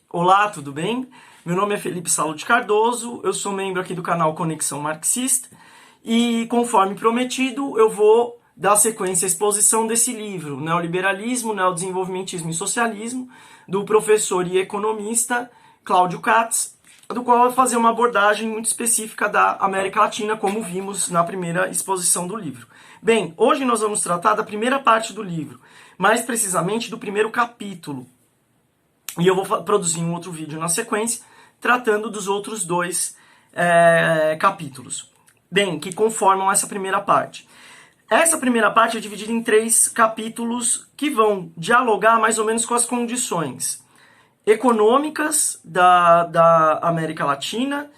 Olá, tudo bem? Meu nome é Felipe Salud Cardoso, eu sou membro aqui do canal Conexão Marxista e, conforme prometido, eu vou dar sequência à exposição desse livro, Neoliberalismo, Neodesenvolvimentismo e Socialismo, do professor e economista Cláudio Katz, do qual eu vou fazer uma abordagem muito específica da América Latina, como vimos na primeira exposição do livro. Bem, hoje nós vamos tratar da primeira parte do livro, mais precisamente do primeiro capítulo. E eu vou produzir um outro vídeo na sequência, tratando dos outros dois capítulos, bem, que conformam essa primeira parte. Essa primeira parte é dividida em 3 capítulos que vão dialogar mais ou menos com as condições econômicas da América Latina,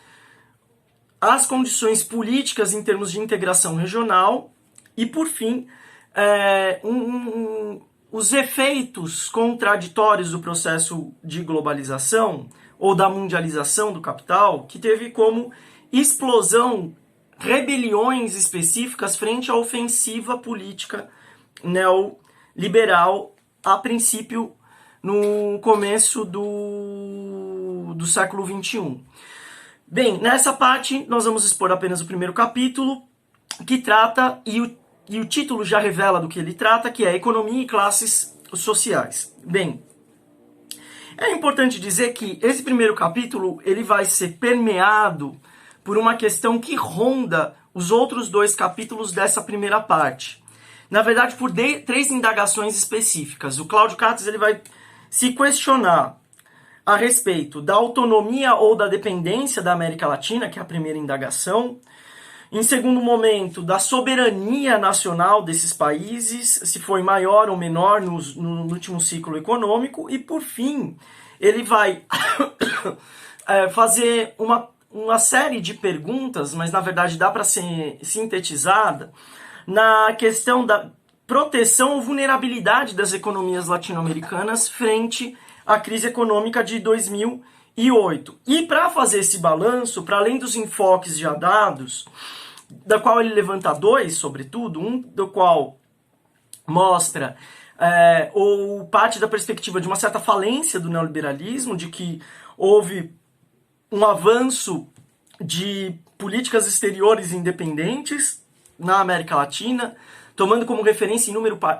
as condições políticas em termos de integração regional e, por fim, os efeitos contraditórios do processo de globalização ou da mundialização do capital, que teve como explosão rebeliões específicas frente à ofensiva política neoliberal, a princípio no começo do século XXI. Bem, nessa parte nós vamos expor apenas o primeiro capítulo, que trata, e o título já revela do que ele trata, que é Economia e Classes Sociais. Bem, é importante dizer que esse primeiro capítulo ele vai ser permeado por uma questão que ronda os outros 2 capítulos dessa primeira parte. Na verdade, por 3 indagações específicas. O Cláudio Katz ele vai se questionar a respeito da autonomia ou da dependência da América Latina, que é a primeira indagação. Em segundo momento, da soberania nacional desses países, se foi maior ou menor no último ciclo econômico. E, por fim, ele vai fazer uma série de perguntas, mas, na verdade, dá para ser sintetizada, na questão da proteção ou vulnerabilidade das economias latino-americanas frente à crise econômica de 2008. E para fazer esse balanço, para além dos enfoques já dados, da qual ele levanta 2, sobretudo, um do qual mostra ou parte da perspectiva de uma certa falência do neoliberalismo, de que houve um avanço de políticas exteriores independentes na América Latina, tomando como referência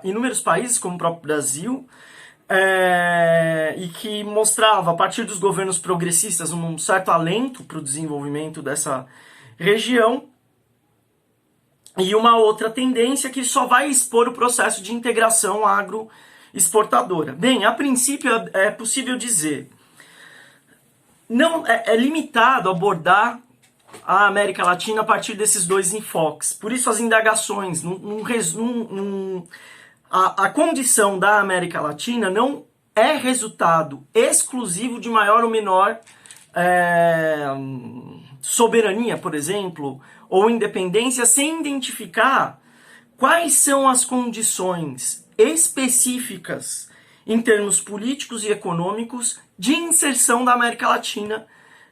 inúmeros países, como o próprio Brasil, e que mostrava, a partir dos governos progressistas, um certo alento para o desenvolvimento dessa região, e uma outra tendência que só vai expor o processo de integração agroexportadora. Bem, a princípio é possível dizer, não é limitado abordar a América Latina a partir desses 2 enfoques. Por isso as indagações, a condição da América Latina não é resultado exclusivo de maior ou menor soberania, por exemplo, ou independência, sem identificar quais são as condições específicas em termos políticos e econômicos de inserção da América Latina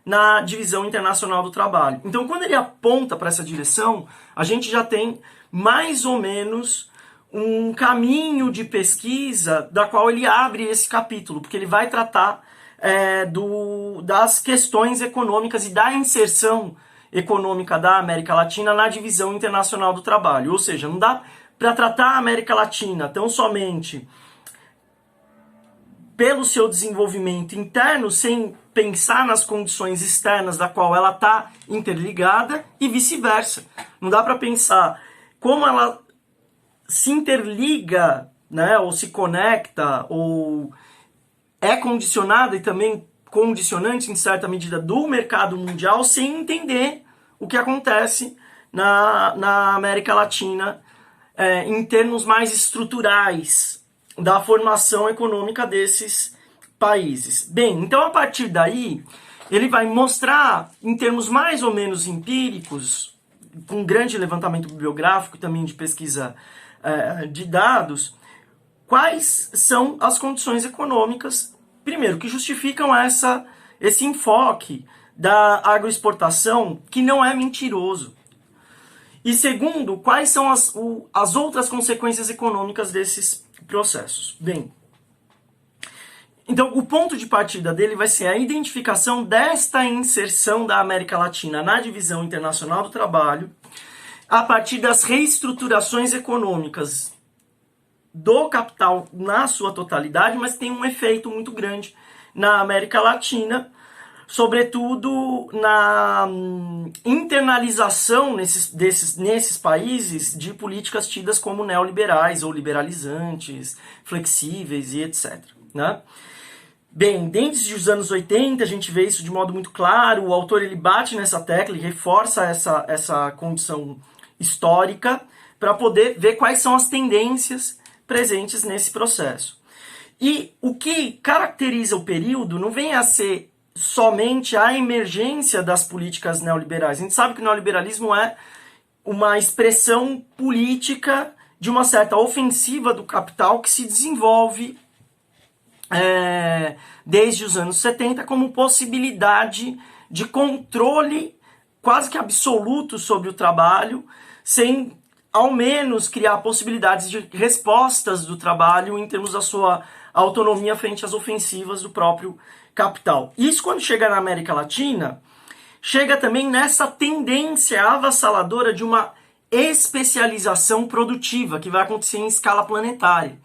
na divisão internacional do trabalho. Então, quando ele aponta para essa direção, a gente já tem mais ou menos um caminho de pesquisa da qual ele abre esse capítulo, porque ele vai tratar das questões econômicas e da inserção econômica da América Latina na divisão internacional do trabalho. Ou seja, não dá para tratar a América Latina tão somente pelo seu desenvolvimento interno, sem pensar nas condições externas da qual ela está interligada, e vice-versa. Não dá para pensar como ela se interliga, né, ou se conecta, ou é condicionada e também condicionante, em certa medida, do mercado mundial, sem entender o que acontece na América Latina em termos mais estruturais da formação econômica desses países. Bem, então a partir daí, ele vai mostrar, em termos mais ou menos empíricos, com um grande levantamento bibliográfico e também de pesquisa de dados, quais são as condições econômicas, primeiro, que justificam esse enfoque da agroexportação, que não é mentiroso. E segundo, quais são as outras consequências econômicas desses processos? Bem, Então, o ponto de partida dele vai ser a identificação desta inserção da América Latina na divisão internacional do trabalho a partir das reestruturações econômicas do capital na sua totalidade, mas tem um efeito muito grande na América Latina, sobretudo na internalização nesses países de políticas tidas como neoliberais ou liberalizantes, flexíveis e etc. Né? Bem, desde os anos 80 a gente vê isso de modo muito claro, o autor ele bate nessa tecla e reforça essa condição histórica para poder ver quais são as tendências presentes nesse processo. E o que caracteriza o período não vem a ser somente a emergência das políticas neoliberais. A gente sabe que o neoliberalismo é uma expressão política de uma certa ofensiva do capital que se desenvolve desde os anos 70 como possibilidade de controle quase que absoluto sobre o trabalho, sem ao menos criar possibilidades de respostas do trabalho em termos da sua autonomia frente às ofensivas do próprio capital. Isso, quando chega na América Latina, chega também nessa tendência avassaladora de uma especialização produtiva que vai acontecer em escala planetária.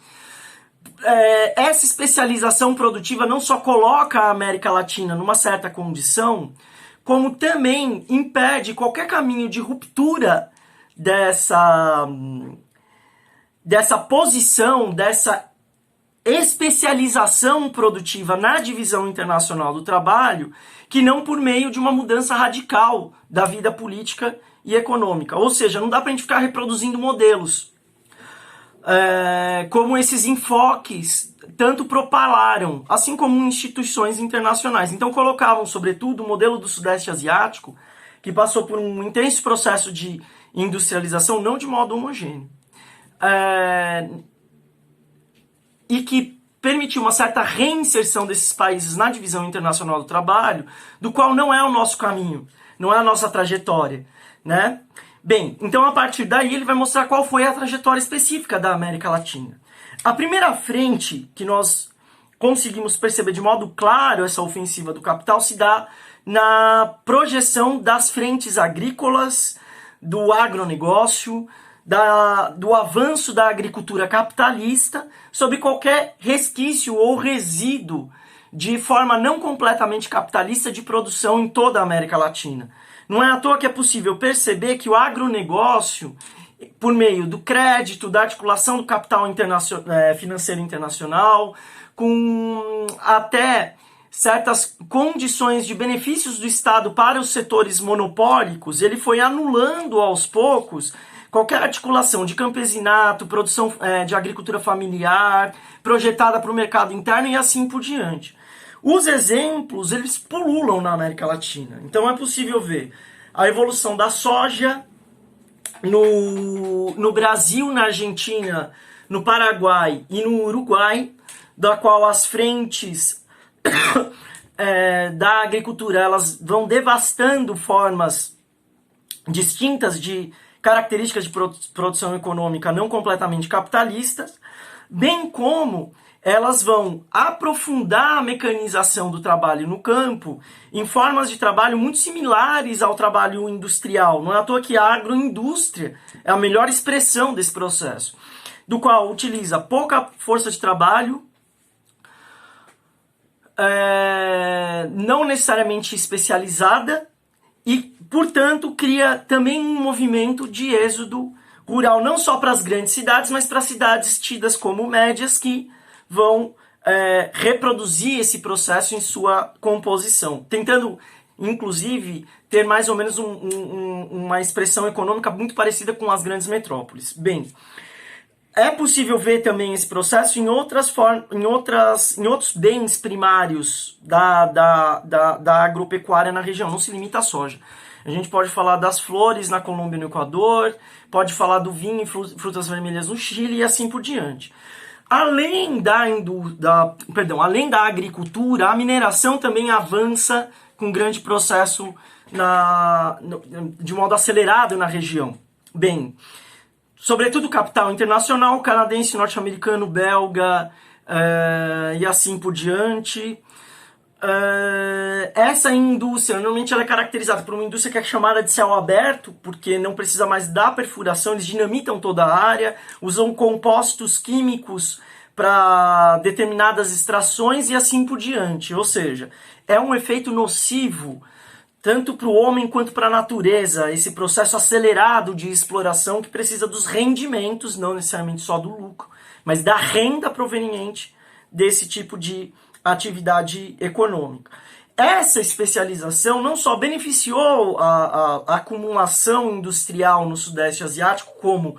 Essa especialização produtiva não só coloca a América Latina numa certa condição, como também impede qualquer caminho de ruptura dessa posição, dessa especialização produtiva na divisão internacional do trabalho, que não por meio de uma mudança radical da vida política e econômica. Ou seja, não dá para a gente ficar reproduzindo modelos como esses enfoques tanto propalaram, assim como instituições internacionais. Então colocavam, sobretudo, o modelo do Sudeste Asiático, que passou por um intenso processo de industrialização, não de modo homogêneo, e que permitiu uma certa reinserção desses países na divisão internacional do trabalho, do qual não é o nosso caminho, não é a nossa trajetória, né? Bem, então a partir daí ele vai mostrar qual foi a trajetória específica da América Latina. A primeira frente que nós conseguimos perceber de modo claro essa ofensiva do capital se dá na projeção das frentes agrícolas, do agronegócio, do avanço da agricultura capitalista sobre qualquer resquício ou resíduo de forma não completamente capitalista de produção em toda a América Latina. Não é à toa que é possível perceber que o agronegócio, por meio do crédito, da articulação do capital financeiro internacional, com até certas condições de benefícios do Estado para os setores monopólicos, ele foi anulando aos poucos qualquer articulação de campesinato, produção de agricultura familiar, projetada para o mercado interno e assim por diante. Os exemplos, eles pululam na América Latina. Então é possível ver a evolução da soja no Brasil, na Argentina, no Paraguai e no Uruguai, da qual as frentes da agricultura elas vão devastando formas distintas de características de produção econômica não completamente capitalistas, bem como elas vão aprofundar a mecanização do trabalho no campo em formas de trabalho muito similares ao trabalho industrial. Não é à toa que a agroindústria é a melhor expressão desse processo, do qual utiliza pouca força de trabalho, não necessariamente especializada, e, portanto, cria também um movimento de êxodo rural, não só para as grandes cidades, mas para as cidades tidas como médias, que vão reproduzir esse processo em sua composição, tentando, inclusive, ter mais ou menos uma expressão econômica muito parecida com as grandes metrópoles. Bem, é possível ver também esse processo em outros bens primários da agropecuária na região, não se limita à soja. A gente pode falar das flores na Colômbia e no Equador, pode falar do vinho e frutas vermelhas no Chile e assim por diante. Além além da agricultura, a mineração também avança com grande processo de modo acelerado na região. Bem, sobretudo capital internacional, canadense, norte-americano, belga, e assim por diante. Essa indústria, normalmente ela é caracterizada por uma indústria que é chamada de céu aberto, porque não precisa mais da perfuração, eles dinamitam toda a área, usam compostos químicos para determinadas extrações e assim por diante. Ou seja, é um efeito nocivo tanto para o homem quanto para a natureza, esse processo acelerado de exploração que precisa dos rendimentos, não necessariamente só do lucro, mas da renda proveniente desse tipo de atividade econômica. Essa especialização não só beneficiou a acumulação industrial no Sudeste Asiático, como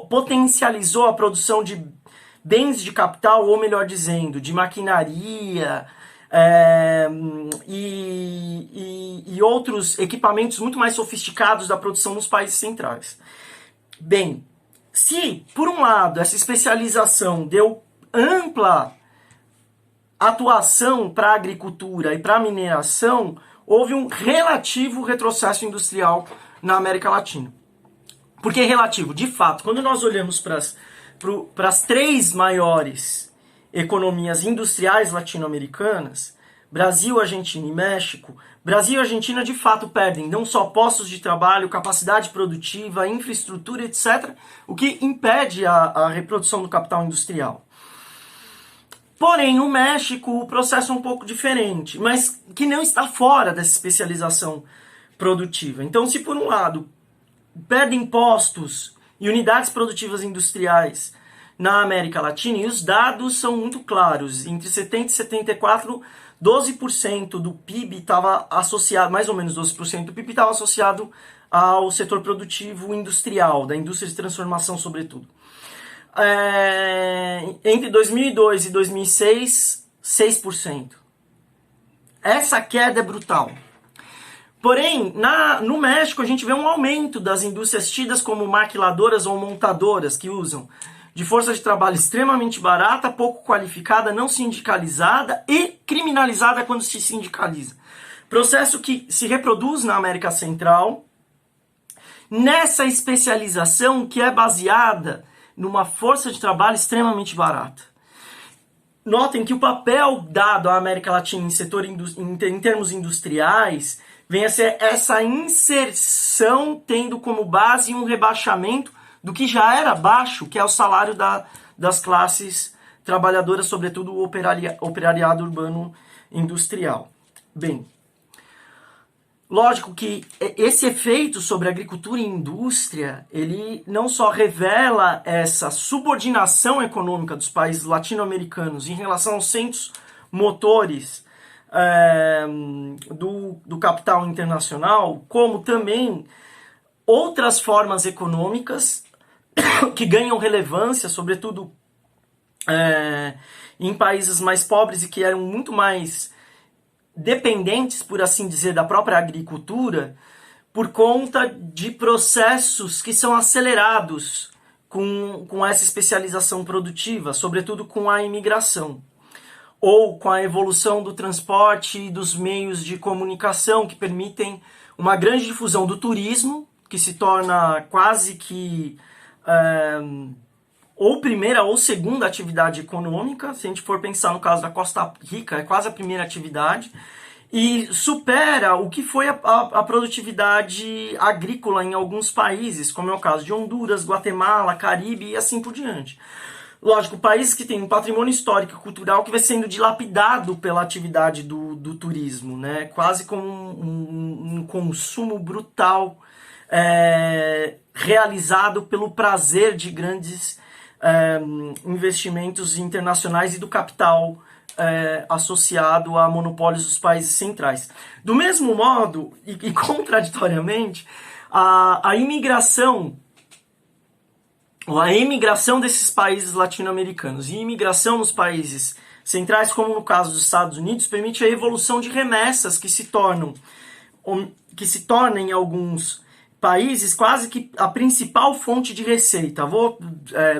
potencializou a produção de bens de capital, ou melhor dizendo, de maquinaria e outros equipamentos muito mais sofisticados da produção nos países centrais. Bem, se por um lado essa especialização deu ampla atuação para a agricultura e para a mineração, houve um relativo retrocesso industrial na América Latina. Por que relativo? De fato, quando nós olhamos para as três maiores economias industriais latino-americanas, Brasil, Argentina e México, Brasil e Argentina de fato perdem não só postos de trabalho, capacidade produtiva, infraestrutura, etc., o que impede a reprodução do capital industrial. Porém, no México, o processo é um pouco diferente, mas que não está fora dessa especialização produtiva. Então, se por um lado perdem postos e unidades produtivas industriais na América Latina, e os dados são muito claros, entre 70 e 74, 12% do PIB estava associado, mais ou menos 12% do PIB estava associado ao setor produtivo industrial, da indústria de transformação sobretudo. Entre 2002 e 2006, 6%. Essa queda é brutal. Porém, no México a gente vê um aumento das indústrias tidas como maquiladoras ou montadoras, que usam de força de trabalho extremamente barata, pouco qualificada, não sindicalizada e criminalizada quando se sindicaliza. Processo que se reproduz na América Central, nessa especialização que é baseada numa força de trabalho extremamente barata. Notem que o papel dado à América Latina em termos industriais vem a ser essa inserção tendo como base um rebaixamento do que já era baixo, que é o salário das classes trabalhadoras, sobretudo o operariado urbano industrial. Bem, lógico que esse efeito sobre agricultura e indústria, ele não só revela essa subordinação econômica dos países latino-americanos em relação aos centros motores do capital internacional, como também outras formas econômicas que ganham relevância, sobretudo em países mais pobres e que eram muito mais dependentes, por assim dizer, da própria agricultura, por conta de processos que são acelerados com essa especialização produtiva, sobretudo com a imigração, ou com a evolução do transporte e dos meios de comunicação que permitem uma grande difusão do turismo, que se torna quase que ou primeira ou segunda atividade econômica, se a gente for pensar no caso da Costa Rica, é quase a primeira atividade, e supera o que foi a produtividade agrícola em alguns países, como é o caso de Honduras, Guatemala, Caribe e assim por diante. Lógico, países que têm um patrimônio histórico e cultural que vai sendo dilapidado pela atividade do turismo, né? Quase como um consumo brutal realizado pelo prazer de grandes investimentos internacionais e do capital associado a monopólios dos países centrais. Do mesmo modo, e contraditoriamente, a imigração ou a emigração desses países latino-americanos e imigração nos países centrais, como no caso dos Estados Unidos, permite a evolução de remessas que se tornam em alguns países quase que a principal fonte de receita. Vou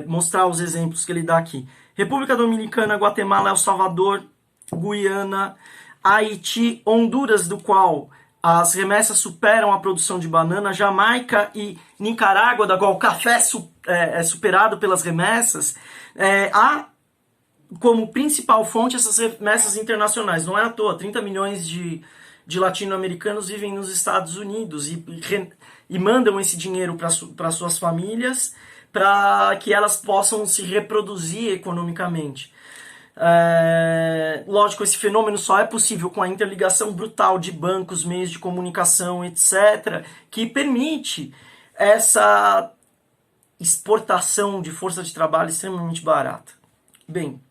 mostrar os exemplos que ele dá aqui. República Dominicana, Guatemala, El Salvador, Guiana, Haiti, Honduras, do qual as remessas superam a produção de banana, Jamaica e Nicarágua, da qual o café é superado pelas remessas. Há como principal fonte essas remessas internacionais. Não é à toa, 30 milhões de latino-americanos vivem nos Estados Unidos e mandam esse dinheiro para suas famílias para que elas possam se reproduzir economicamente. Lógico, esse fenômeno só é possível com a interligação brutal de bancos, meios de comunicação, etc., que permite essa exportação de força de trabalho extremamente barata. Bem,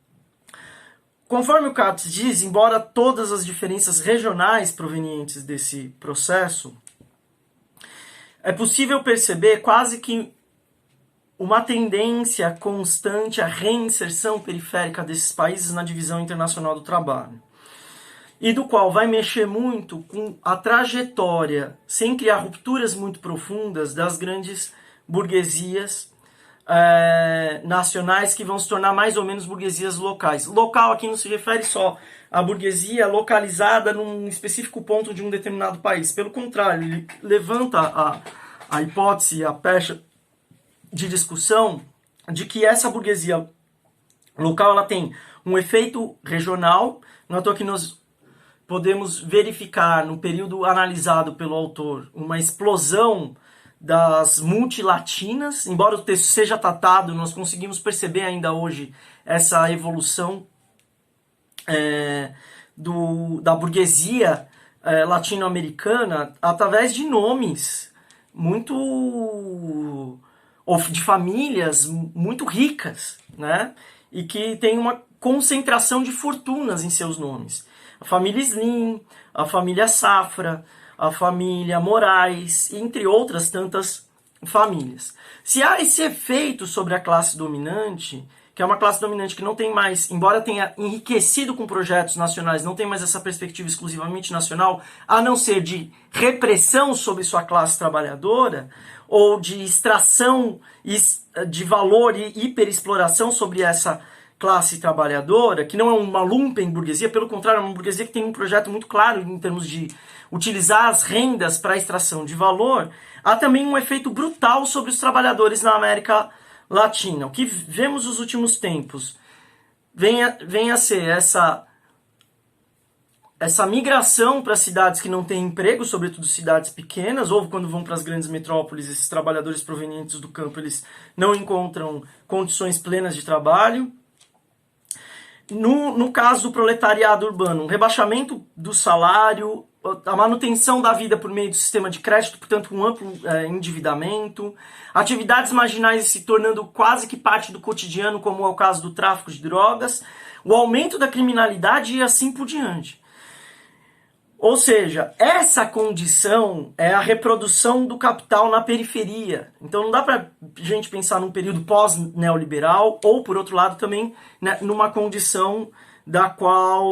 conforme o Katz diz, embora todas as diferenças regionais provenientes desse processo, é possível perceber quase que uma tendência constante à reinserção periférica desses países na divisão internacional do trabalho, e do qual vai mexer muito com a trajetória, sem criar rupturas muito profundas, das grandes burguesias nacionais que vão se tornar mais ou menos burguesias locais. Local aqui não se refere só à burguesia localizada num específico ponto de um determinado país. Pelo contrário, ele levanta a hipótese, a pecha de discussão de que essa burguesia local ela tem um efeito regional. Não é à toa que nós podemos verificar no período analisado pelo autor uma explosão das multilatinas. Embora o texto seja datado, nós conseguimos perceber ainda hoje essa evolução da burguesia latino-americana através de nomes de famílias muito ricas, né? E que tem uma concentração de fortunas em seus nomes. A família Slim, a família Safra, a família Moraes, entre outras tantas famílias. Se há esse efeito sobre a classe dominante, que é uma classe dominante que não tem mais, embora tenha enriquecido com projetos nacionais, não tem mais essa perspectiva exclusivamente nacional, a não ser de repressão sobre sua classe trabalhadora, ou de extração de valor e hiperexploração sobre essa classe trabalhadora, que não é uma lumpen burguesia, pelo contrário, é uma burguesia que tem um projeto muito claro em termos de utilizar as rendas para a extração de valor. Há também um efeito brutal sobre os trabalhadores na América Latina. O que vemos nos últimos tempos vem a ser essa migração para cidades que não têm emprego, sobretudo cidades pequenas, ou quando vão para as grandes metrópoles, esses trabalhadores provenientes do campo, eles não encontram condições plenas de trabalho. No caso do proletariado urbano, um rebaixamento do salário, a manutenção da vida por meio do sistema de crédito, portanto um amplo endividamento, atividades marginais se tornando quase que parte do cotidiano, como é o caso do tráfico de drogas, o aumento da criminalidade e assim por diante. Ou seja, essa condição é a reprodução do capital na periferia. Então não dá pra gente pensar num período pós-neoliberal ou, por outro lado, também numa condição da qual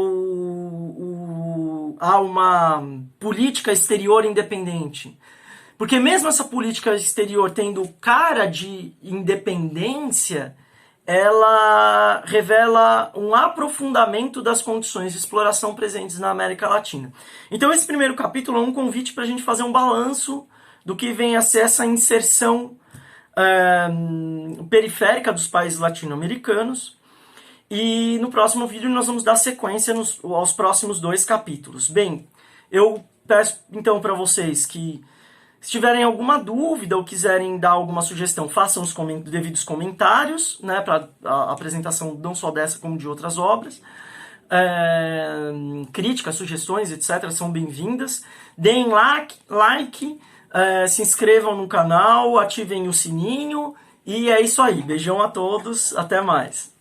há uma política exterior independente. Porque mesmo essa política exterior tendo cara de independência, ela revela um aprofundamento das condições de exploração presentes na América Latina. Então esse primeiro capítulo é um convite para a gente fazer um balanço do que vem a ser essa inserção periférica dos países latino-americanos. E no próximo vídeo nós vamos dar sequência aos próximos 2 capítulos. Bem, eu peço então para vocês que, se tiverem alguma dúvida ou quiserem dar alguma sugestão, façam os devidos comentários, né, para a apresentação não só dessa como de outras obras. Críticas, sugestões, etc. são bem-vindas. Deem like, se inscrevam no canal, ativem o sininho e é isso aí. Beijão a todos, até mais.